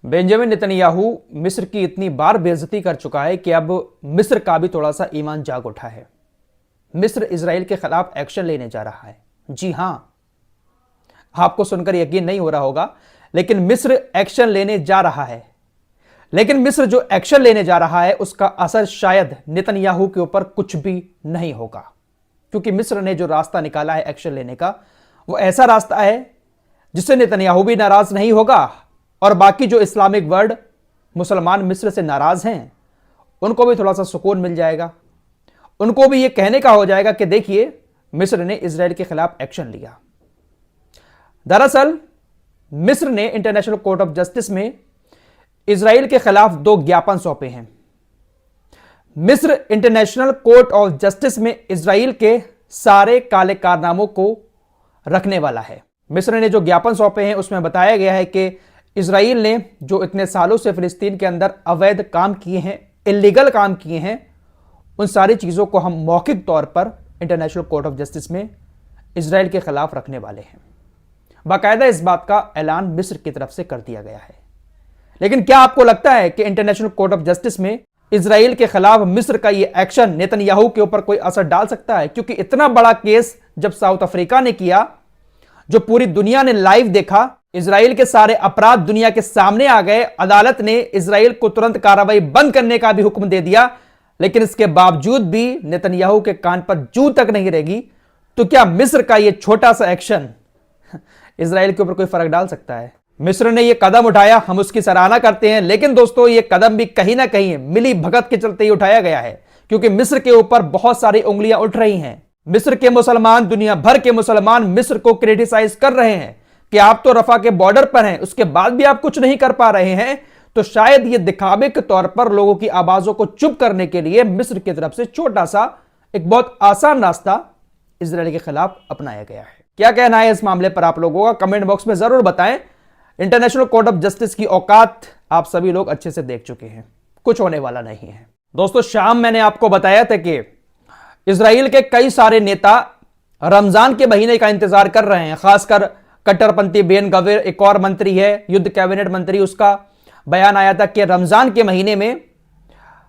Benjamin Netanyahu मिस्र की इतनी बार बेइज्जती कर चुका है कि अब मिस्र का भी थोड़ा सा ईमान जाग उठा है। मिस्र इजराइल के खिलाफ एक्शन लेने जा रहा है। जी हां, आपको सुनकर यकीन नहीं हो रहा होगा, लेकिन मिस्र एक्शन लेने जा रहा है। लेकिन मिस्र जो एक्शन लेने जा रहा है उसका असर शायद नेतन्याहू के ऊपर कुछ भी नहीं होगा, क्योंकि मिस्र ने जो रास्ता निकाला है एक्शन लेने का, वो ऐसा रास्ता है जिससे नेतन्याहू भी नाराज नहीं होगा और बाकी जो इस्लामिक वर्ल्ड मुसलमान मिस्र से नाराज हैं उनको भी थोड़ा सा सुकून मिल जाएगा। उनको भी ये कहने का हो जाएगा कि देखिए मिस्र ने इजराइल के खिलाफ एक्शन लिया। दरअसल मिस्र ने इंटरनेशनल कोर्ट ऑफ जस्टिस में इजराइल के खिलाफ 2 ज्ञापन सौंपे हैं। मिस्र इंटरनेशनल कोर्ट ऑफ जस्टिस में इजराइल के सारे काले कारनामों को रखने वाला है। मिस्र ने जो ज्ञापन सौंपे हैं उसमें बताया गया है कि इजराइल ने जो इतने सालों से फिलिस्तीन के अंदर अवैध काम किए हैं, इलीगल काम किए हैं, उन सारी चीज़ों को हम मौखिक तौर पर इंटरनेशनल कोर्ट ऑफ जस्टिस में इजराइल के खिलाफ रखने वाले हैं। बाकायदा इस बात का ऐलान मिस्र की तरफ से कर दिया गया है। लेकिन क्या आपको लगता है कि इंटरनेशनल कोर्ट ऑफ जस्टिस में इजराइल के खिलाफ मिस्र का यह एक्शन नेतन्याहू के ऊपर कोई असर डाल सकता है? क्योंकि इतना बड़ा केस जब साउथ अफ्रीका ने किया, जो पूरी दुनिया ने लाइव देखा, इजराइल के सारे अपराध दुनिया के सामने आ गए, अदालत ने इजराइल को तुरंत कार्रवाई बंद करने का भी हुक्म दे दिया, लेकिन इसके बावजूद भी नेतन्याहू के कान पर जू तक नहीं रहेगी, तो क्या मिस्र का यह छोटा सा एक्शन इजराइल के ऊपर कोई फर्क डाल सकता है? मिस्र ने यह कदम उठाया, हम उसकी सराहना करते हैं, लेकिन दोस्तों यह कदम भी कहीं ना कहीं मिली भगत के चलते ही उठाया गया है, क्योंकि मिस्र के ऊपर बहुत सारी उंगलियां उठ रही हैं। मिस्र के मुसलमान, दुनिया भर के मुसलमान मिस्र को क्रिटिसाइज कर रहे हैं कि आप तो रफा के बॉर्डर पर हैं, उसके बाद भी आप कुछ नहीं कर पा रहे हैं। तो शायद ये दिखावे के तौर पर लोगों की आवाजों को चुप करने के लिए मिस्र की तरफ से छोटा सा एक बहुत आसान रास्ता इजराइल के खिलाफ अपनाया गया है। क्या कहना है इस मामले पर आप लोगों का? कमेंट बॉक्स में जरूर बताएं। इंटरनेशनल कोर्ट ऑफ जस्टिस की औकात आप सभी लोग अच्छे से देख चुके हैं, कुछ होने वाला नहीं है। दोस्तों शाम मैंने आपको बताया था कि इजराइल के कई सारे नेता रमजान के महीने का इंतजार कर रहे हैं, खासकर कट्टरपंथी बेन गवीर, एक और मंत्री है, युद्ध कैबिनेट मंत्री, उसका बयान आया था कि रमजान के महीने में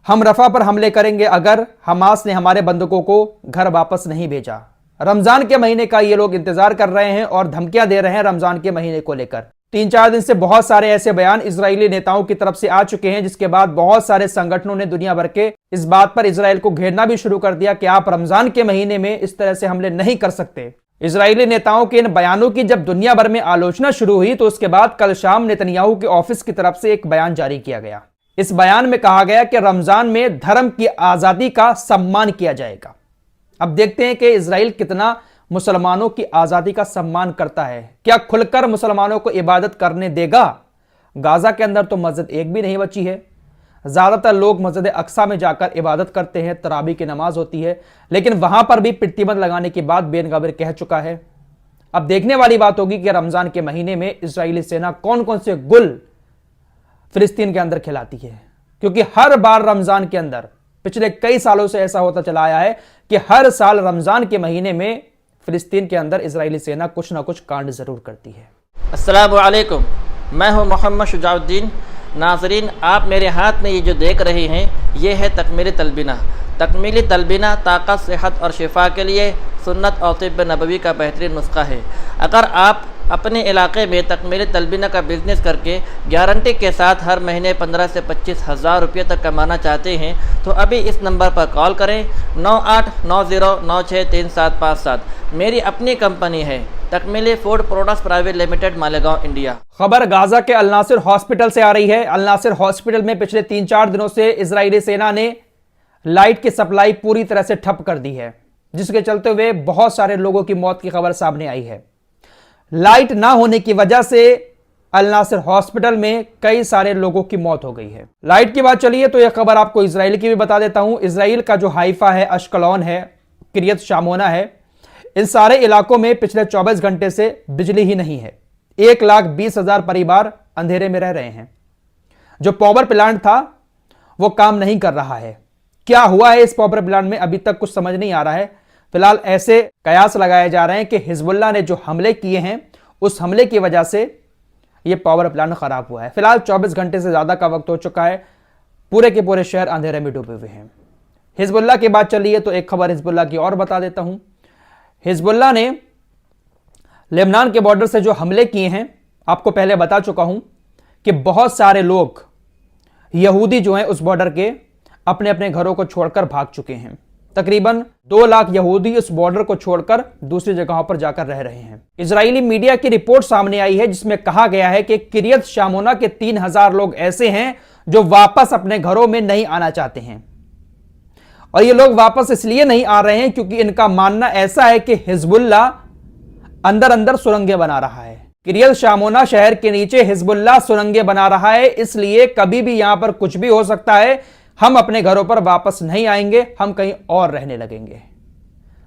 हम रफा पर हमले करेंगे अगर हमास ने हमारे बंधकों को घर वापस नहीं भेजा। रमजान के महीने का ये लोग इंतजार कर रहे हैं और धमकियां दे रहे हैं रमजान के महीने को लेकर। 3-4 दिन से बहुत सारे ऐसे बयान इजरायली नेताओं की तरफ से आ चुके हैं, जिसके बाद बहुत सारे संगठनों ने दुनिया भर के इस बात पर इजराइल को घेरना भी शुरू कर दिया कि आप रमजान के महीने में इस तरह से हमले नहीं कर सकते। इजरायली नेताओं के इन बयानों की जब दुनिया भर में आलोचना शुरू हुई, तो उसके बाद कल शाम नेतन्याहू के ऑफिस की तरफ से एक बयान जारी किया गया। इस बयान में कहा गया कि रमजान में धर्म की आजादी का सम्मान किया जाएगा। अब देखते हैं कि इजराइल कितना मुसलमानों की आजादी का सम्मान करता है। क्या खुलकर मुसलमानों को इबादत करने देगा? गाजा के अंदर तो मस्जिद एक भी नहीं बची है। ज्यादातर लोग मस्जिद अक्सा में जाकर इबादत करते हैं, तरावी की नमाज होती है, लेकिन वहां पर भी प्रतिबंध लगाने की बात बेन गवीर कह चुका है। अब देखने वाली बात होगी कि रमजान के महीने में इजरायली सेना कौन कौन से गुल फिलिस्तीन के अंदर खिलाती है, क्योंकि हर बार रमजान के अंदर पिछले कई सालों से ऐसा होता चला आया है कि हर साल रमजान के महीने में फिलिस्तीन के अंदर इजरायली सेना कुछ ना कुछ कांड जरूर करती है। अस्सलामु अलैकुम, मैं हूं मोहम्मद शुजाउद्दीन। नाजरीन, आप मेरे हाथ में ये जो देख रहे हैं, ये है तकमीली तलबीना। तकमीली तलबीना ताकत, सेहत और शिफा के लिए सुन्नत और तिब्ब नबवी का बेहतरीन नुस्खा है। अगर आप अपने इलाके में तकमीली तलबीना का बिज़नेस करके गारंटी के साथ हर महीने 15 से 25 हज़ार रुपये तक कमाना चाहते हैं, तो अभी इस नंबर पर कॉल करें 9890963757। मेरी अपनी कंपनी है Takmeeli food products private limited, Malegaon, India. खबर गाजा के अल नासिर हॉस्पिटल से आ रही है। अल नासिर हॉस्पिटल में पिछले 3-4 दिनों से इजरायली सेना ने लाइट की सप्लाई पूरी तरह से ठप कर दी है, जिसके चलते हुए बहुत सारे लोगों की मौत की खबर सामने आई है। लाइट ना होने की वजह से अल नासिर हॉस्पिटल में कई सारे लोगों की मौत हो गई है। लाइट की बात चली है तो यह खबर आपको इजराइल की भी बता देता हूं। इजराइल का जो हाइफा है, अश्कलौन है, किरियत शामोना है, इन सारे इलाकों में पिछले 24 घंटे से बिजली ही नहीं है। 1,20,000 परिवार अंधेरे में रह रहे हैं। जो पावर प्लांट था वो काम नहीं कर रहा है। क्या हुआ है इस पावर प्लांट में अभी तक कुछ समझ नहीं आ रहा है। फिलहाल ऐसे कयास लगाए जा रहे हैं कि हिजबुल्लाह ने जो हमले किए हैं, उस हमले की वजह से ये पावर प्लांट खराब हुआ है। फिलहाल 24 घंटे से ज्यादा का वक्त हो चुका है, पूरे के पूरे शहर अंधेरे में डूबे हुए हैं। हिजबुल्लाह की बात चल रही है तो एक खबर हिजबुल्लाह की और बता देता हूं। हिजबुल्लाह ने लेबनान के बॉर्डर से जो हमले किए हैं, आपको पहले बता चुका हूं कि बहुत सारे लोग यहूदी जो हैं उस बॉर्डर के अपने अपने घरों को छोड़कर भाग चुके हैं। तकरीबन 2 लाख यहूदी उस बॉर्डर को छोड़कर दूसरी जगहों पर जाकर रह रहे हैं। इजरायली मीडिया की रिपोर्ट सामने आई है जिसमें कहा गया है कि किरियत शामोना के 3000 लोग ऐसे हैं जो वापस अपने घरों में नहीं आना चाहते हैं। और ये लोग वापस इसलिए नहीं आ रहे हैं क्योंकि इनका मानना ऐसा है कि हिजबुल्लाह अंदर अंदर सुरंगें बना रहा है। किरियत शामोना शहर के नीचे हिजबुल्लाह सुरंगें बना रहा है, इसलिए कभी भी यहां पर कुछ भी हो सकता है। हम अपने घरों पर वापस नहीं आएंगे, हम कहीं और रहने लगेंगे।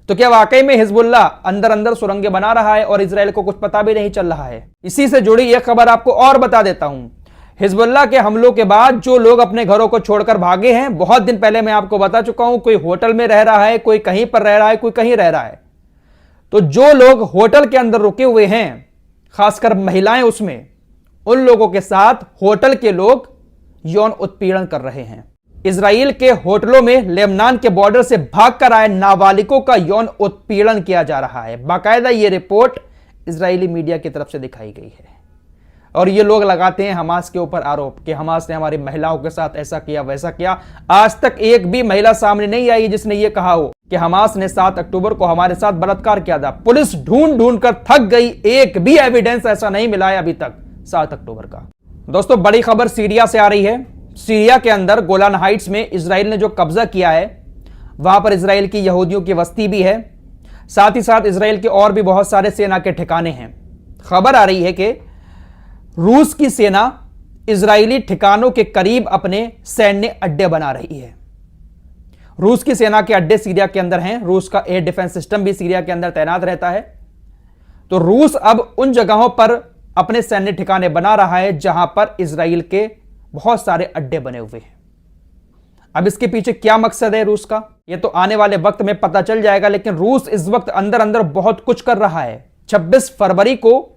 तो क्या वाकई में हिजबुल्लाह अंदर अंदर सुरंगें बना रहा है और इजराइल को कुछ पता भी नहीं चल रहा है? इसी से जुड़ी एक खबर आपको और बता देता हूं। हिजबुल्लाह के हमलों के बाद जो लोग अपने घरों को छोड़कर भागे हैं, बहुत दिन पहले मैं आपको बता चुका हूं, कोई होटल में रह रहा है, कोई कहीं पर रह रहा है, कोई कहीं रह रहा है। तो जो लोग होटल के अंदर रुके हुए हैं, खासकर महिलाएं उसमें, उन लोगों के साथ होटल के लोग यौन उत्पीड़न कर रहे हैं। इजराइल के होटलों में लेबनान के बॉर्डर से भागकर आए नाबालिगों का यौन उत्पीड़न किया जा रहा है। बाकायदा ये रिपोर्ट इजरायली मीडिया की तरफ से दिखाई गई है। और ये लोग लगाते हैं हमास के ऊपर आरोप कि हमास ने हमारी महिलाओं के साथ ऐसा किया वैसा किया। आज तक एक भी महिला सामने नहीं आई जिसने ये कहा हो कि हमास ने 7 अक्टूबर को हमारे साथ बलात्कार किया था। पुलिस ढूंढ ढूंढ कर थक गई, एक भी एविडेंस ऐसा नहीं मिला है अभी तक 7 अक्टूबर का। दोस्तों, बड़ी खबर सीरिया से आ रही है। सीरिया के अंदर गोलान हाइट्स में इजराइल ने जो कब्जा किया है, वहां पर इजराइल की यहूदियों की बस्ती भी है, साथ ही साथ इजराइल के और भी बहुत सारे सेना के ठिकाने हैं। खबर आ रही है कि रूस की सेना इजरायली ठिकानों के करीब अपने सैन्य अड्डे बना रही है। रूस की सेना के अड्डे सीरिया के अंदर हैं। रूस का एयर डिफेंस सिस्टम भी सीरिया के अंदर तैनात रहता है। तो रूस अब उन जगहों पर अपने सैन्य ठिकाने बना रहा है जहां पर इजराइल के बहुत सारे अड्डे बने हुए हैं। अब इसके पीछे क्या मकसद है रूस का, यह तो आने वाले वक्त में पता चल जाएगा। लेकिन रूस इस वक्त अंदर अंदर बहुत कुछ कर रहा है। 26 फरवरी को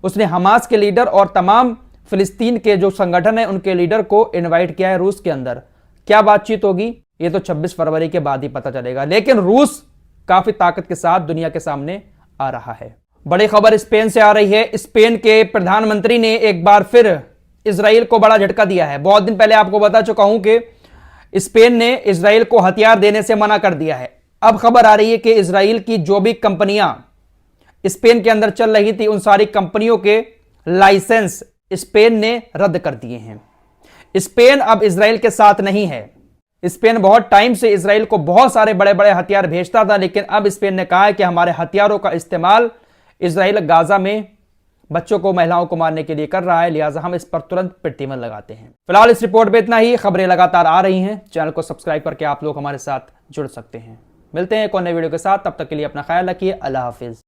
उसने हमास के लीडर और तमाम फिलिस्तीन के जो संगठन है उनके लीडर को इनवाइट किया है रूस के अंदर। क्या बातचीत होगी ये तो 26 फरवरी के बाद ही पता चलेगा। लेकिन रूस काफी ताकत के साथ दुनिया के सामने आ रहा है। बड़ी खबर स्पेन से आ रही है। स्पेन के प्रधानमंत्री ने एक बार फिर इजराइल को बड़ा झटका दिया है। बहुत दिन पहले आपको बता चुका हूं कि स्पेन ने इजराइल को हथियार देने से मना कर दिया है। अब खबर आ रही है कि इजराइल की जो भी कंपनियां स्पेन के अंदर चल रही थी, उन सारी कंपनियों के लाइसेंस स्पेन ने रद्द कर दिए हैं। स्पेन अब इजराइल के साथ नहीं है। स्पेन बहुत टाइम से इजराइल को बहुत सारे बड़े बड़े हथियार भेजता था, लेकिन अब स्पेन ने कहा है कि हमारे हथियारों का इस्तेमाल इजराइल गाजा में बच्चों को, महिलाओं को मारने के लिए कर रहा है, लिहाजा हम इस पर तुरंत प्रतिबंध लगाते हैं। फिलहाल इस रिपोर्ट में इतना ही। खबरें लगातार आ रही हैं, चैनल को सब्सक्राइब करके आप लोग हमारे साथ जुड़ सकते हैं। मिलते हैं एक और नए वीडियो के साथ, तब तक के लिए अपना ख्याल रखिए। अल्लाह हाफिज।